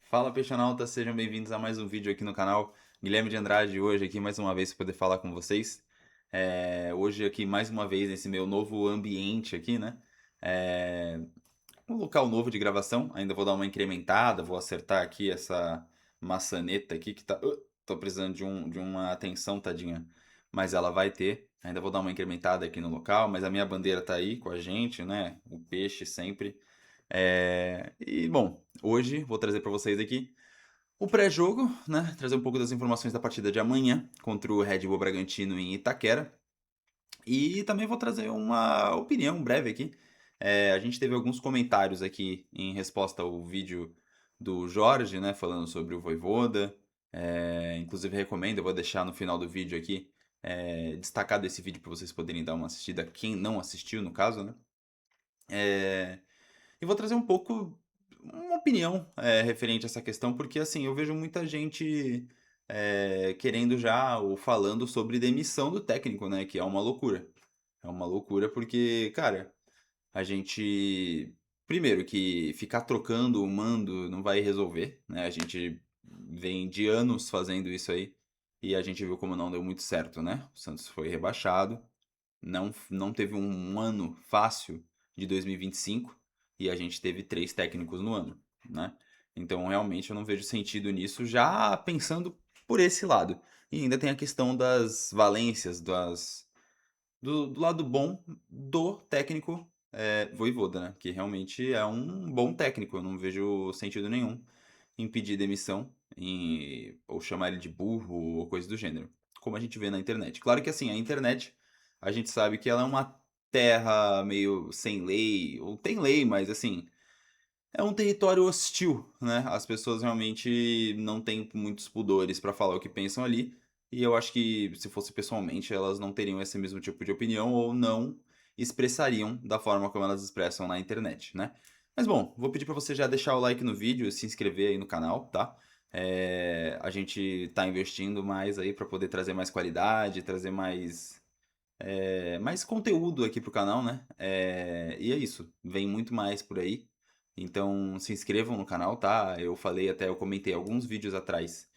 Fala, peixonautas, sejam bem-vindos a mais um vídeo aqui no canal. Guilherme de Andrade hoje aqui mais uma vez para poder falar com vocês. Hoje aqui mais uma vez nesse meu novo ambiente aqui, né? É, Um local novo de gravação. Ainda vou dar uma incrementada, vou acertar aqui essa maçaneta aqui que tá... tô precisando de uma atenção, tadinha. Mas ela vai ter. Ainda vou dar uma incrementada aqui no local, mas a minha bandeira tá aí com a gente, né? O peixe sempre. Bom, hoje vou trazer para vocês aqui o pré-jogo, né? Trazer um pouco das informações da partida de amanhã contra o Red Bull Bragantino em Itaquera. E também vou trazer uma opinião breve aqui. A gente teve alguns comentários aqui em resposta ao vídeo do Jorge, né? Falando sobre o Vojvoda. Inclusive recomendo, eu vou deixar no final do vídeo aqui destacado esse vídeo para vocês poderem dar uma assistida, quem não assistiu no caso, né? É, e vou trazer um pouco uma opinião referente a essa questão, porque assim, eu vejo muita gente querendo já ou falando sobre demissão do técnico, né? Que é uma loucura. É uma loucura porque, cara, a gente. Primeiro, que ficar trocando o mando não vai resolver, né? A gente vem de anos fazendo isso aí e a gente viu como não deu muito certo, né? O Santos foi rebaixado, não teve um ano fácil de 2025 e 25 e a gente teve três técnicos no ano, né? Então realmente eu não vejo sentido nisso, já pensando por esse lado. E ainda tem a questão das valências, do lado bom do técnico Vojvoda, né? Que realmente é um bom técnico, eu não vejo sentido nenhum em pedir demissão ou chamar ele de burro ou coisa do gênero, como a gente vê na internet. Claro que assim, a internet, a gente sabe que ela é uma terra meio sem lei, ou tem lei, mas assim, é um território hostil, né? As pessoas realmente não têm muitos pudores para falar o que pensam ali, e eu acho que se fosse pessoalmente, elas não teriam esse mesmo tipo de opinião ou não expressariam da forma como elas expressam na internet, né? Mas bom, vou pedir para você já deixar o like no vídeo, se inscrever aí no canal, tá? A gente tá investindo mais aí para poder trazer mais qualidade, trazer mais conteúdo aqui pro canal, né? E é isso, vem muito mais por aí. Então se inscrevam no canal, tá? Eu comentei alguns vídeos atrás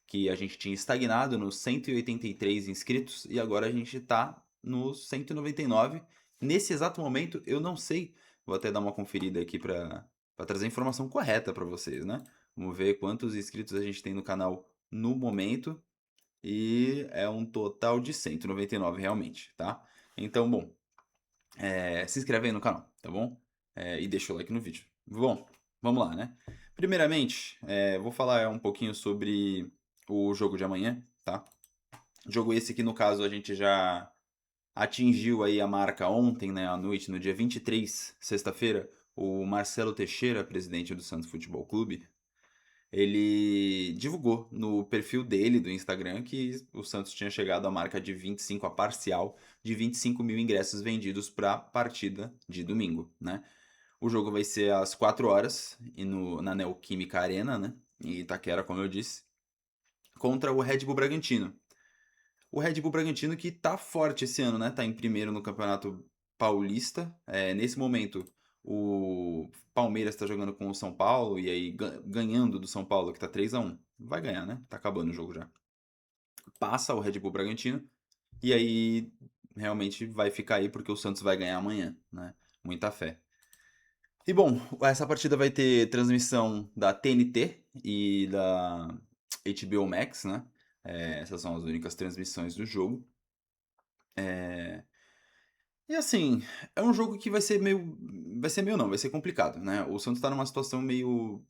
que a gente tinha estagnado nos 183 inscritos e agora a gente tá nos 199. Nesse exato momento, eu não sei, vou até dar uma conferida aqui para trazer a informação correta para vocês, né? Vamos ver quantos inscritos a gente tem no canal no momento. E é um total de 199 realmente, tá? Então, bom, se inscreve aí no canal, tá bom? E deixa o like no vídeo. Bom, vamos lá, né? Primeiramente, vou falar um pouquinho sobre o jogo de amanhã, tá? Jogo esse que, no caso, a gente já atingiu aí a marca ontem, né, à noite, no dia 23, sexta-feira. O Marcelo Teixeira, presidente do Santos Futebol Clube, ele divulgou no perfil dele do Instagram que o Santos tinha chegado à marca de 25, a parcial, de 25 mil ingressos vendidos para a partida de domingo, né? O jogo vai ser às 4 horas e na Neoquímica Arena, né? Em Itaquera, como eu disse, contra o Red Bull Bragantino. O Red Bull Bragantino que tá forte esse ano, né? Tá em primeiro no Campeonato Paulista. Nesse momento, o Palmeiras tá jogando com o São Paulo e aí ganhando do São Paulo, que tá 3-1. Vai ganhar, né? Tá acabando o jogo já. Passa o Red Bull Bragantino e aí realmente vai ficar aí porque o Santos vai ganhar amanhã, né? Muita fé. E bom, essa partida vai ter transmissão da TNT e da HBO Max, né? Essas são as únicas transmissões do jogo. É, E assim, é um jogo que vai ser meio. Vai ser meio não, vai ser complicado, né? O Santos tá numa situação meio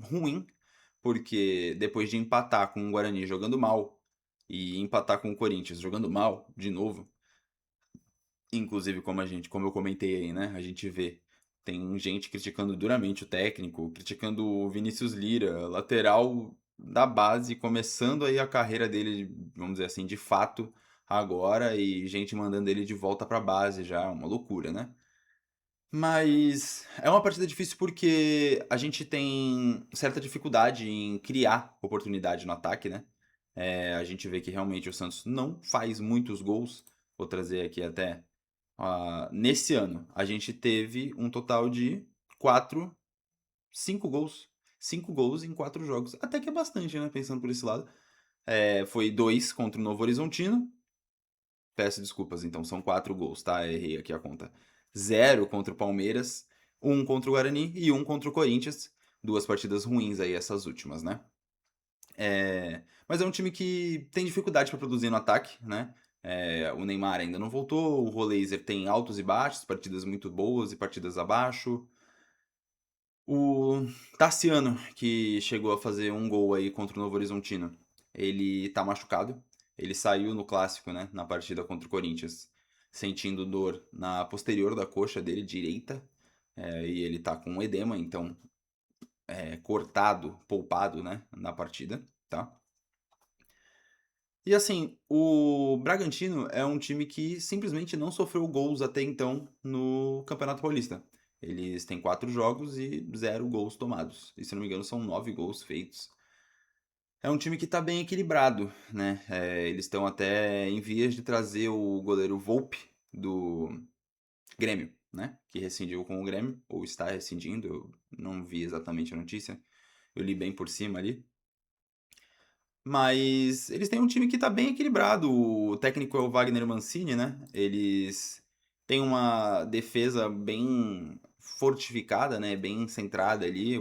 ruim, porque depois de empatar com o Guarani jogando mal e empatar com o Corinthians jogando mal de novo, inclusive como eu comentei aí, né? A gente vê. Tem gente criticando duramente o técnico, criticando o Vinícius Lira, lateral da base, começando aí a carreira dele, vamos dizer assim, de fato agora, e gente mandando ele de volta pra base já, uma loucura, né? Mas é uma partida difícil porque a gente tem certa dificuldade em criar oportunidade no ataque, né? A gente vê que realmente o Santos não faz muitos gols. Vou trazer aqui até. Nesse ano, a gente teve um total de 4, 5 gols. 5 gols em 4 jogos. Até que é bastante, né? Pensando por esse lado. Foi 2 contra o Novo Horizontino. Peço desculpas, então, são 4 gols, tá? Errei aqui a conta. 0 contra o Palmeiras, 1 contra o Guarani e 1 contra o Corinthians. Duas partidas ruins aí, essas últimas, né? Mas é um time que tem dificuldade para produzir no ataque, né? O Neymar ainda não voltou, o Roleiser tem altos e baixos, partidas muito boas e partidas abaixo. O Tassiano, que chegou a fazer um gol aí contra o Novo Horizontino, ele tá machucado. Ele saiu no clássico, né, na partida contra o Corinthians, sentindo dor na posterior da coxa dele direita. E ele tá com edema, então cortado, poupado, né, na partida, tá? E assim, o Bragantino é um time que simplesmente não sofreu gols até então no Campeonato Paulista. Eles têm 4 jogos e 0 gols tomados. E se não me engano, são 9 gols feitos. É um time que está bem equilibrado, né? Eles estão até em vias de trazer o goleiro Volpe do Grêmio, né? Que rescindiu com o Grêmio, ou está rescindindo, eu não vi exatamente a notícia. Eu li bem por cima ali. Mas eles têm um time que tá bem equilibrado. O técnico é o Wagner Mancini, né? Eles têm uma defesa bem fortificada, né? Bem centrada ali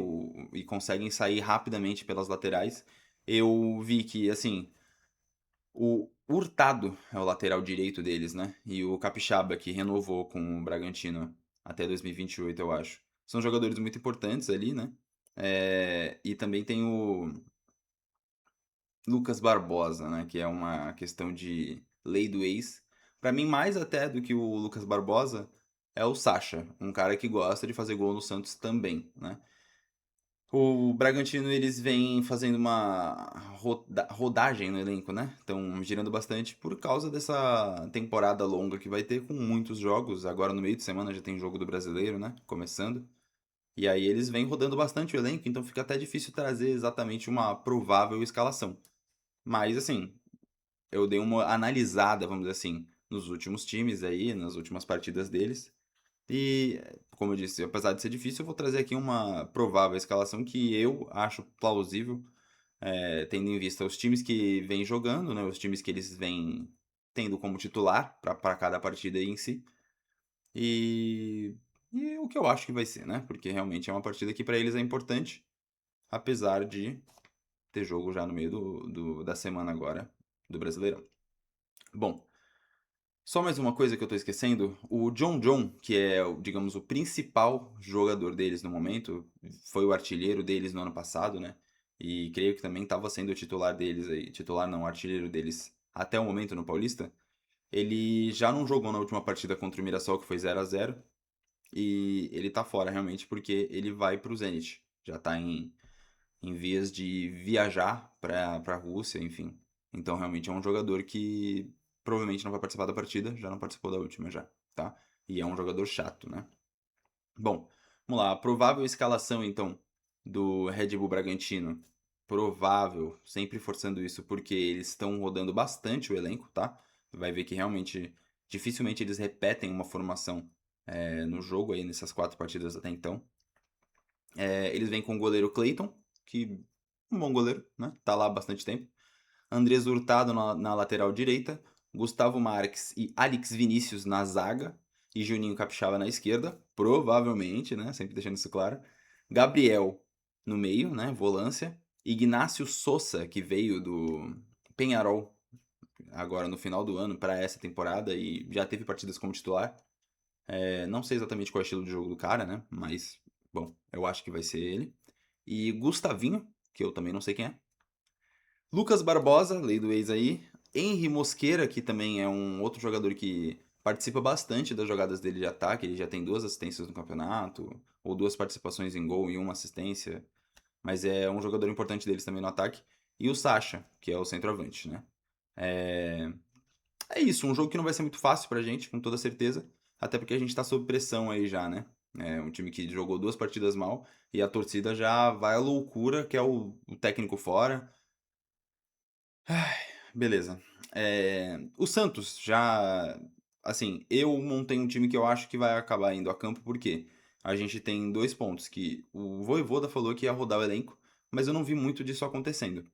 e conseguem sair rapidamente pelas laterais. Eu vi que, assim, o Hurtado é o lateral direito deles, né? E o Capixaba, que renovou com o Bragantino até 2028, eu acho. São jogadores muito importantes ali, né? E também tem o Lucas Barbosa, né? Que é uma questão de lei do ex. Pra mim, mais até do que o Lucas Barbosa, é o Sacha, um cara que gosta de fazer gol no Santos também, né? O Bragantino, eles vêm fazendo uma rodagem no elenco, né? Estão girando bastante por causa dessa temporada longa que vai ter, com muitos jogos. Agora no meio de semana já tem jogo do Brasileiro, né? Começando. E aí eles vêm rodando bastante o elenco, então fica até difícil trazer exatamente uma provável escalação. Mas assim, eu dei uma analisada, vamos dizer assim, nos últimos times aí, nas últimas partidas deles. E, como eu disse, apesar de ser difícil, eu vou trazer aqui uma provável escalação que eu acho plausível, tendo em vista os times que vêm jogando, né, os times que eles vêm tendo como titular para cada partida aí em si. E, e o que eu acho que vai ser, né? Porque realmente é uma partida que para eles é importante, apesar de ter jogo já no meio da semana agora do Brasileirão. Bom, só mais uma coisa que eu tô esquecendo, o John John, que é, digamos, o principal jogador deles no momento, foi o artilheiro deles no ano passado, né? E creio que também estava sendo o titular deles aí, titular não, artilheiro deles até o momento no Paulista. Ele já não jogou na última partida contra o Mirassol, que foi 0-0, e ele tá fora realmente porque ele vai pro Zenit. Já tá em vias de viajar para a Rússia, enfim. Então, realmente é um jogador que provavelmente não vai participar da partida, já não participou da última já, tá? E é um jogador chato, né? Bom, vamos lá. A provável escalação, então, do Red Bull Bragantino. Provável, sempre forçando isso, porque eles estão rodando bastante o elenco, tá? Vai ver que realmente, dificilmente eles repetem uma formação no jogo aí, nessas 4 partidas até então. Eles vêm com o goleiro Clayton, que um bom goleiro, né? Tá lá há bastante tempo. Andrés Hurtado na lateral direita, Gustavo Marques e Alex Vinícius na zaga e Juninho Capixaba na esquerda, provavelmente, né? Sempre deixando isso claro. Gabriel no meio, né? Volância. Ignácio Sousa, que veio do Penharol agora no final do ano para essa temporada e já teve partidas como titular. Não sei exatamente qual é o estilo de jogo do cara, né? Mas, bom, eu acho que vai ser ele. E Gustavinho, que eu também não sei quem é. Lucas Barbosa, lei do ex aí. Henry Mosqueira, que também é um outro jogador que participa bastante das jogadas dele de ataque. Ele já tem 2 assistências no campeonato, ou 2 participações em gol e uma assistência. Mas é um jogador importante deles também no ataque. E o Sacha, que é o centroavante, né? É... é isso, um jogo que não vai ser muito fácil pra gente, com toda certeza. Até porque a gente tá sob pressão aí já, né? É um time que jogou 2 partidas mal e a torcida já vai à loucura, que é o técnico fora. Beleza. O Santos já. Assim, eu montei um time que eu acho que vai acabar indo a campo, por quê? a gente tem 2 pontos, que o Vojvoda falou que ia rodar o elenco, mas eu não vi muito disso acontecendo.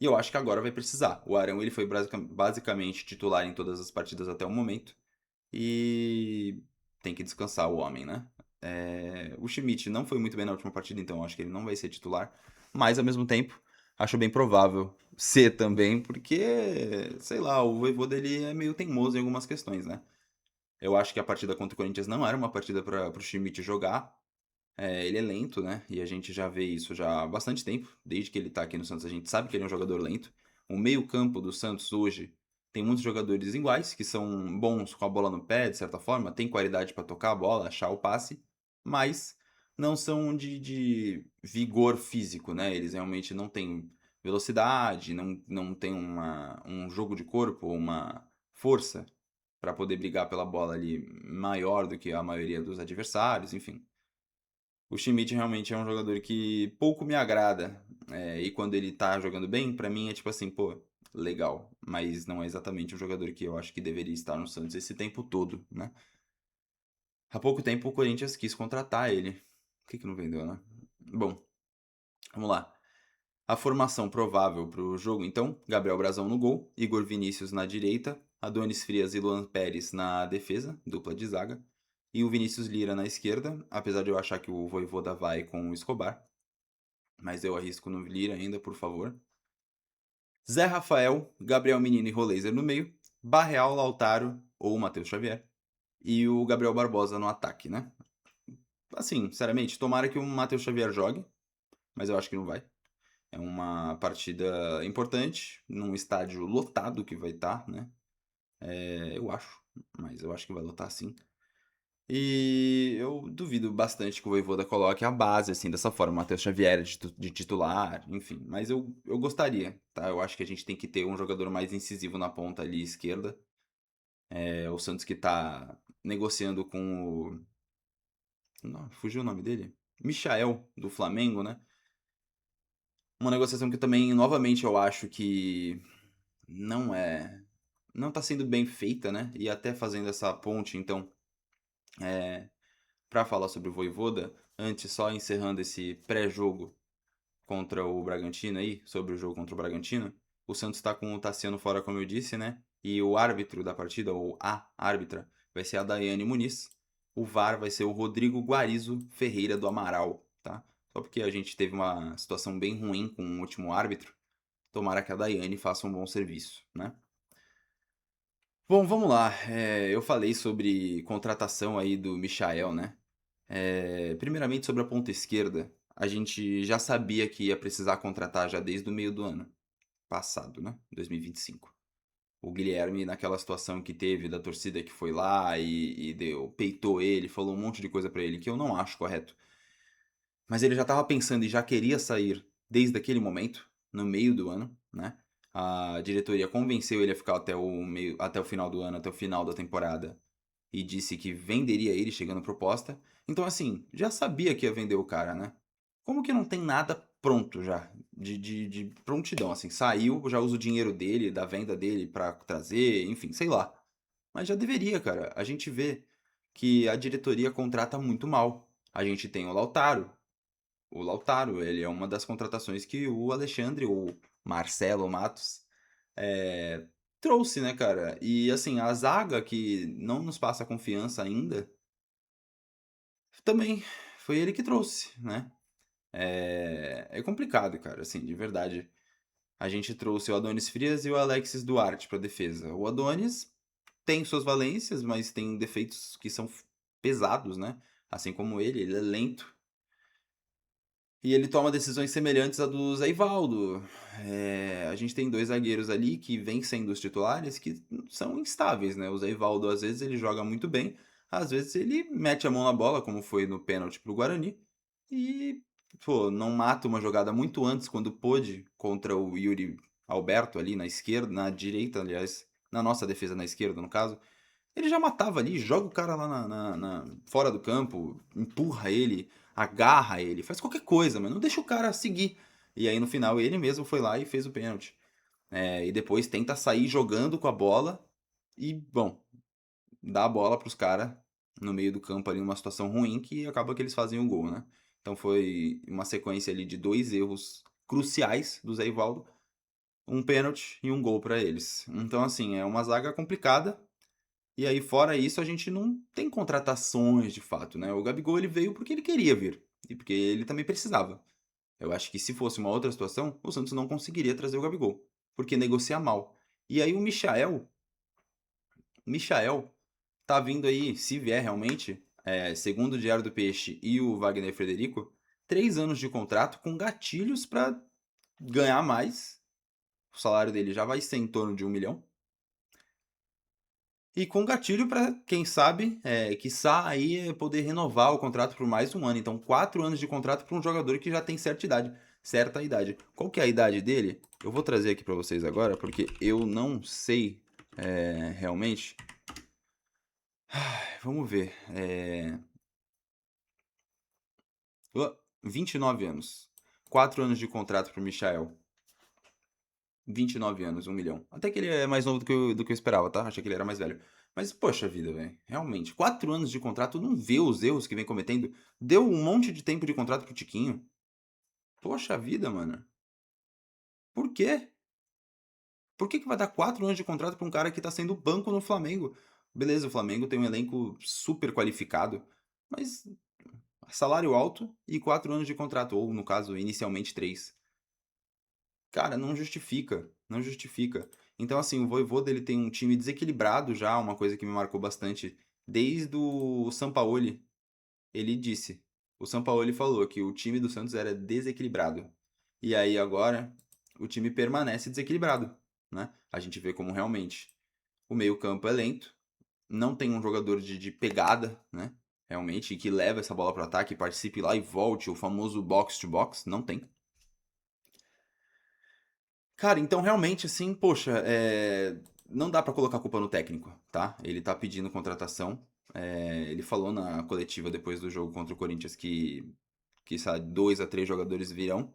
E eu acho que agora vai precisar. O Arão ele foi basicamente titular em todas as partidas até o momento. E tem que descansar o homem, né? O Schmidt não foi muito bem na última partida, então eu acho que ele não vai ser titular. Mas ao mesmo tempo, acho bem provável ser também, porque, sei lá, o Vojvoda ele é meio teimoso em algumas questões, né? Eu acho que a partida contra o Corinthians não era uma partida para o Schmidt jogar. Ele é lento, né? E a gente já vê isso já há bastante tempo. Desde que ele tá aqui no Santos, a gente sabe que ele é um jogador lento. O meio-campo do Santos hoje tem muitos jogadores iguais, que são bons com a bola no pé, de certa forma, tem qualidade para tocar a bola, achar o passe, mas não são de vigor físico, né? Eles realmente não têm velocidade, não têm um jogo de corpo, uma força para poder brigar pela bola ali maior do que a maioria dos adversários, enfim. O Schmidt realmente é um jogador que pouco me agrada. E quando ele tá jogando bem, pra mim é tipo assim, pô, legal. Mas não é exatamente o jogador que eu acho que deveria estar no Santos esse tempo todo, né? Há pouco tempo o Corinthians quis contratar ele. Por que não vendeu, né? Bom, vamos lá. A formação provável pro jogo, então, Gabriel Brazão no gol, Igor Vinícius na direita, Adonis Frias e Luan Pérez na defesa, dupla de zaga, e o Vinícius Lira na esquerda, apesar de eu achar que o Vojvoda vai com o Escobar. Mas eu arrisco no Lira ainda, por favor. Zé Rafael, Gabriel Menino e Roleiser no meio. Barreal, Lautaro ou Matheus Xavier. E o Gabriel Barbosa no ataque, né? Assim, sinceramente, tomara que o Matheus Xavier jogue, mas eu acho que não vai. É uma partida importante, num estádio lotado que vai estar, né? Eu acho, mas eu acho que vai lotar sim. E eu duvido bastante que o Vojvoda coloque a base, assim, dessa forma, Matheus Xavier de titular, enfim. Mas eu gostaria, tá? Eu acho que a gente tem que ter um jogador mais incisivo na ponta ali esquerda. O Santos que tá negociando com o... Não, fugiu o nome dele? Michael, do Flamengo, né? Uma negociação que também, novamente, eu acho que não é... Não tá sendo bem feita, né? E até fazendo essa ponte, então, pra falar sobre o Vojvoda, antes, só encerrando esse pré-jogo contra o Bragantino aí, sobre o jogo contra o Bragantino, o Santos tá com o Tassiano fora, como eu disse, né? E o árbitro da partida, ou a árbitra, vai ser a Daiane Muniz. O VAR vai ser o Rodrigo Guarizo Ferreira do Amaral, tá? Só porque a gente teve uma situação bem ruim com o último árbitro. Tomara que a Daiane faça um bom serviço, né? Bom, vamos lá. Eu falei sobre contratação aí do Michael, né? Primeiramente sobre a ponta esquerda, a gente já sabia que ia precisar contratar já desde o meio do ano passado, né? 2025. O Guilherme, naquela situação que teve da torcida que foi lá e peitou ele, falou um monte de coisa pra ele que eu não acho correto. Mas ele já estava pensando e já queria sair desde aquele momento, no meio do ano, né? A diretoria convenceu ele a ficar até o final do ano, até o final da temporada, e disse que venderia ele chegando proposta. Então, assim, já sabia que ia vender o cara, né? Como que não tem nada pronto já? De prontidão, assim. Saiu, já usa o dinheiro dele, da venda dele pra trazer, enfim, sei lá. Mas já deveria, cara. A gente vê que a diretoria contrata muito mal. A gente tem o Lautaro. O Lautaro, ele é uma das contratações que o Alexandre, ou Marcelo Matos, é, trouxe, né, cara? E assim, a zaga que não nos passa confiança ainda, também foi ele que trouxe, né? É complicado, cara, assim, de verdade. A gente trouxe o Adonis Frias e o Alexis Duarte pra defesa. O Adonis tem suas valências, mas tem defeitos que são pesados, né? Assim como ele é lento. E ele toma decisões semelhantes à do Zé Ivaldo. A gente tem dois zagueiros ali que vêm sendo os titulares que são instáveis, né? O Zé Ivaldo, às vezes, ele joga muito bem, às vezes ele mete a mão na bola, como foi no pênalti pro Guarani, e, pô, não mata uma jogada muito antes, quando pôde, contra o Yuri Alberto ali na esquerda, na direita, aliás, na nossa defesa na esquerda, no caso. Ele já matava ali, joga o cara lá fora do campo, empurra ele, agarra ele, faz qualquer coisa, mas não deixa o cara seguir. E aí no final ele mesmo foi lá e fez o pênalti. E depois tenta sair jogando com a bola e, bom, dá a bola pros caras no meio do campo ali numa situação ruim que acaba que eles fazem o gol, né? Então foi uma sequência ali de 2 erros cruciais do Zé Ivaldo, um pênalti e um gol pra eles. Então assim, é uma zaga complicada. E aí fora isso, a gente não tem contratações de fato, né? O Gabigol ele veio porque ele queria vir e porque ele também precisava. Eu acho que se fosse uma outra situação, o Santos não conseguiria trazer o Gabigol, porque negocia mal. E aí o Michael tá vindo aí, se vier realmente, segundo o Diário do Peixe e o Wagner Frederico, 3 anos de contrato com gatilhos pra ganhar mais. O salário dele já vai ser em torno de 1 milhão. E com gatilho pra, quem sabe, quiçá aí poder renovar o contrato por mais um ano. Então, 4 anos de contrato para um jogador que já tem certa idade. Certa idade. Qual que é a idade dele? Eu vou trazer aqui pra vocês agora, porque eu não sei realmente. Vamos ver. 29 anos. 4 anos de contrato pro Michael. 29 anos, 1 milhão. Até que ele é mais novo do que eu esperava, tá? Achei que ele era mais velho. Mas, poxa vida, velho. Realmente, 4 anos de contrato, não vê os erros que vem cometendo. Deu um monte de tempo de contrato pro Tiquinho. Poxa vida, mano. Por quê? Por que vai dar 4 anos de contrato pra um cara que tá sendo banco no Flamengo? Beleza, o Flamengo tem um elenco super qualificado, mas salário alto e 4 anos de contrato, ou no caso, inicialmente 3. Cara, não justifica, não justifica. Então, assim, o Vojvoda ele tem um time desequilibrado já, uma coisa que me marcou bastante. Desde o Sampaoli, ele disse. O Sampaoli falou que o time do Santos era desequilibrado. E aí agora o time permanece desequilibrado, né? A gente vê como realmente o meio-campo é lento, não tem um jogador de pegada, né? Realmente, que leva essa bola para o ataque, participe lá e volte, o famoso box to box, não tem. Cara, então realmente, assim, poxa, não dá pra colocar a culpa no técnico, tá? Ele tá pedindo contratação. Ele falou na coletiva depois do jogo contra o Corinthians que sabe, 2 a 3 jogadores virão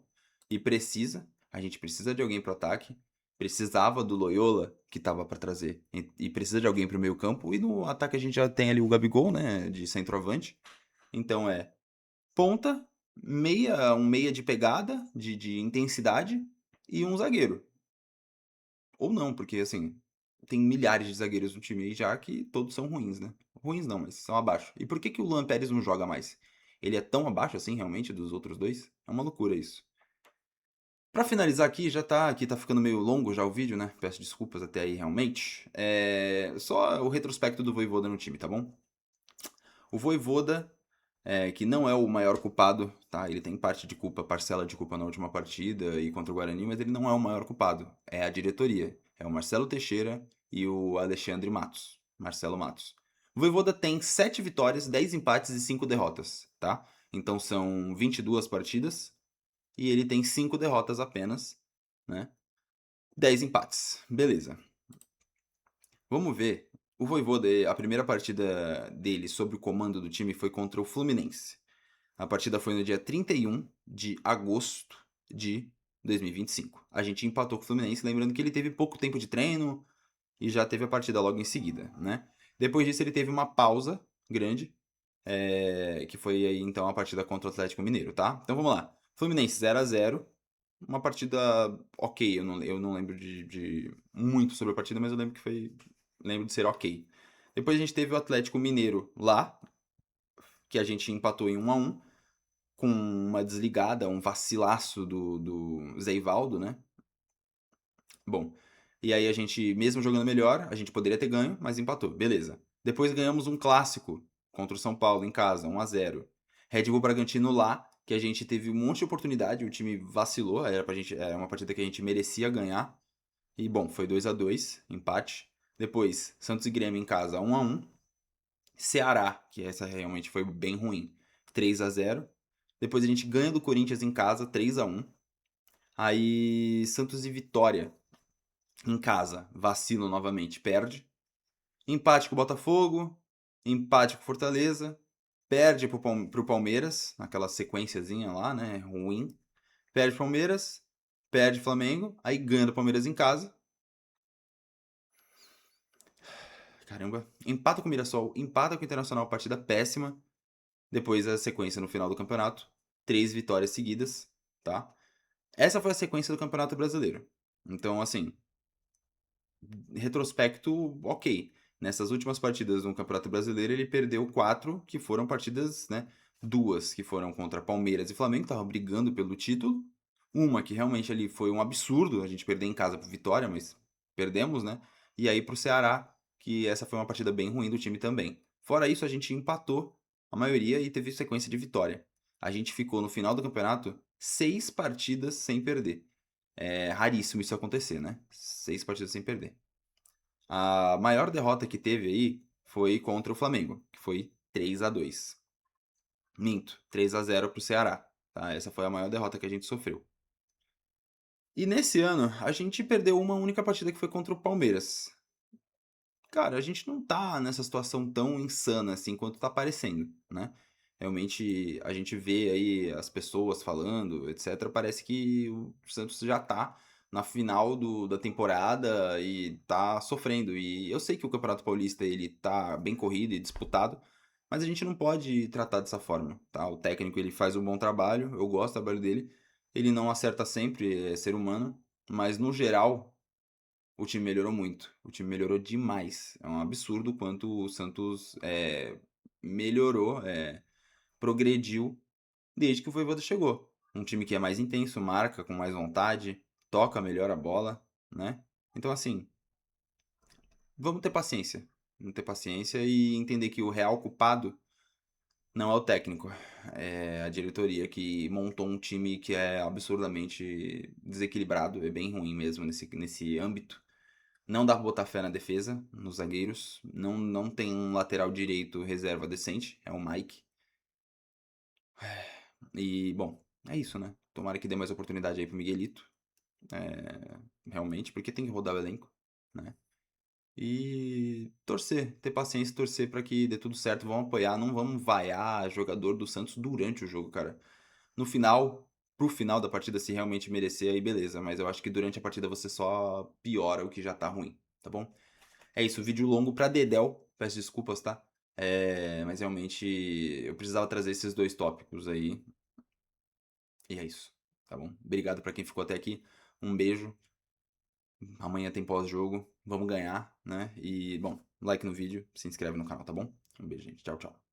e precisa. A gente precisa de alguém pro ataque. Precisava do Loyola, que tava pra trazer, e precisa de alguém pro meio campo. E no ataque a gente já tem ali o Gabigol, né, de centroavante. Então ponta, um meia de pegada, de intensidade e um zagueiro. Ou não, porque assim, tem milhares de zagueiros no time aí já que todos são ruins, né? Ruins não, mas são abaixo. E por que que o Luan Pérez não joga mais? Ele é tão abaixo assim, realmente, dos outros dois? É uma loucura isso. Pra finalizar aqui tá ficando meio longo já o vídeo, né? Peço desculpas até aí, realmente. Só o retrospecto do Vojvoda no time, tá bom? O Vojvoda, que não é o maior culpado, tá? Ele tem parte de culpa, parcela de culpa na última partida e contra o Guarani, mas ele não é o maior culpado. É a diretoria. É o Marcelo Teixeira e o Alexandre Matos. Marcelo Matos. O Vojvoda tem 7 vitórias, 10 empates e 5 derrotas, tá? Então são 22 partidas e ele tem 5 derrotas apenas, né? 10 empates. Beleza. Vamos ver. O Vojvoda, a primeira partida dele sob o comando do time foi contra o Fluminense. A partida foi no dia 31 de agosto de 2025. A gente empatou com o Fluminense, lembrando que ele teve pouco tempo de treino e já teve a partida logo em seguida, né? Depois disso ele teve uma pausa grande, que foi aí então a partida contra o Atlético Mineiro, tá? Então vamos lá. Fluminense 0 a 0, uma partida ok, eu não lembro de muito sobre a partida, mas eu lembro de ser ok. Depois a gente teve o Atlético Mineiro lá, que a gente empatou em 1 a 1 com uma desligada, um vacilaço do Zé Ivaldo, né? Bom, e aí a gente, mesmo jogando melhor, a gente poderia ter ganho, mas empatou. Beleza. Depois ganhamos um clássico contra o São Paulo em casa, 1 a 0. Red Bull Bragantino lá, que a gente teve um monte de oportunidade, o time vacilou, era uma partida que a gente merecia ganhar. E bom, foi 2 a 2, empate. Depois, Santos e Grêmio em casa, 1 a 1. Ceará, que essa realmente foi bem ruim, 3 a 0. Depois a gente ganha do Corinthians em casa, 3 a 1. Aí Santos e Vitória em casa, vacilo novamente, perde. Empate com o Botafogo, empate com o Fortaleza, perde pro Palmeiras, naquela sequenciazinha lá, né, ruim. Perde Palmeiras, perde Flamengo, aí ganha do Palmeiras em casa. Caramba. Empata com o Mirassol, empata com o Internacional, partida péssima. Depois a sequência no final do campeonato. 3 vitórias seguidas, tá? Essa foi a sequência do Campeonato Brasileiro. Então, assim, retrospecto, ok. Nessas últimas partidas no Campeonato Brasileiro, ele perdeu 4, que foram partidas, né? 2 que foram contra Palmeiras e Flamengo, estavam brigando pelo título. Uma que realmente ali foi um absurdo, a gente perder em casa pro Vitória, mas perdemos, né? E aí pro Ceará, que essa foi uma partida bem ruim do time também. Fora isso, a gente empatou a maioria e teve sequência de vitória. A gente ficou no final do campeonato 6 partidas sem perder. É raríssimo isso acontecer, né? 6 partidas sem perder. A maior derrota que teve aí foi contra o Flamengo, que foi 3-2. Minto, 3-0 pro Ceará. Tá? Essa foi a maior derrota que a gente sofreu. E nesse ano, a gente perdeu uma única partida que foi contra o Palmeiras. Cara, a gente não tá nessa situação tão insana assim quanto tá parecendo, né? Realmente, a gente vê aí as pessoas falando, etc. Parece que o Santos já tá na final da temporada e tá sofrendo. E eu sei que o Campeonato Paulista ele tá bem corrido e disputado, mas a gente não pode tratar dessa forma, tá? O técnico ele faz um bom trabalho, eu gosto do trabalho dele. Ele não acerta sempre, é ser humano, mas no geral o time melhorou muito. O time melhorou demais. É um absurdo o quanto o Santos melhorou, progrediu desde que o Vojvoda chegou. Um time que é mais intenso, marca com mais vontade, toca melhor a bola, né? Então, assim, vamos ter paciência. Vamos ter paciência e entender que o real culpado não é o técnico. É a diretoria que montou um time que é absurdamente desequilibrado, é bem ruim mesmo nesse âmbito. Não dá pra botar fé na defesa, nos zagueiros. Não tem um lateral direito reserva decente, é o Mike. E, bom, é isso, né? Tomara que dê mais oportunidade aí pro Miguelito. Realmente, porque tem que rodar o elenco, né? E torcer, ter paciência e torcer pra que dê tudo certo. Vamos apoiar, não vamos vaiar jogador do Santos durante o jogo, cara. No final, pro final da partida, se realmente merecer, aí beleza. Mas eu acho que durante a partida você só piora o que já tá ruim, tá bom? É isso, vídeo longo pra Dedel. Peço desculpas, tá? Mas realmente eu precisava trazer esses dois tópicos aí. E é isso, tá bom? Obrigado pra quem ficou até aqui. Um beijo. Amanhã tem pós-jogo. Vamos ganhar, né? E, bom, like no vídeo, se inscreve no canal, tá bom? Um beijo, gente. Tchau, tchau.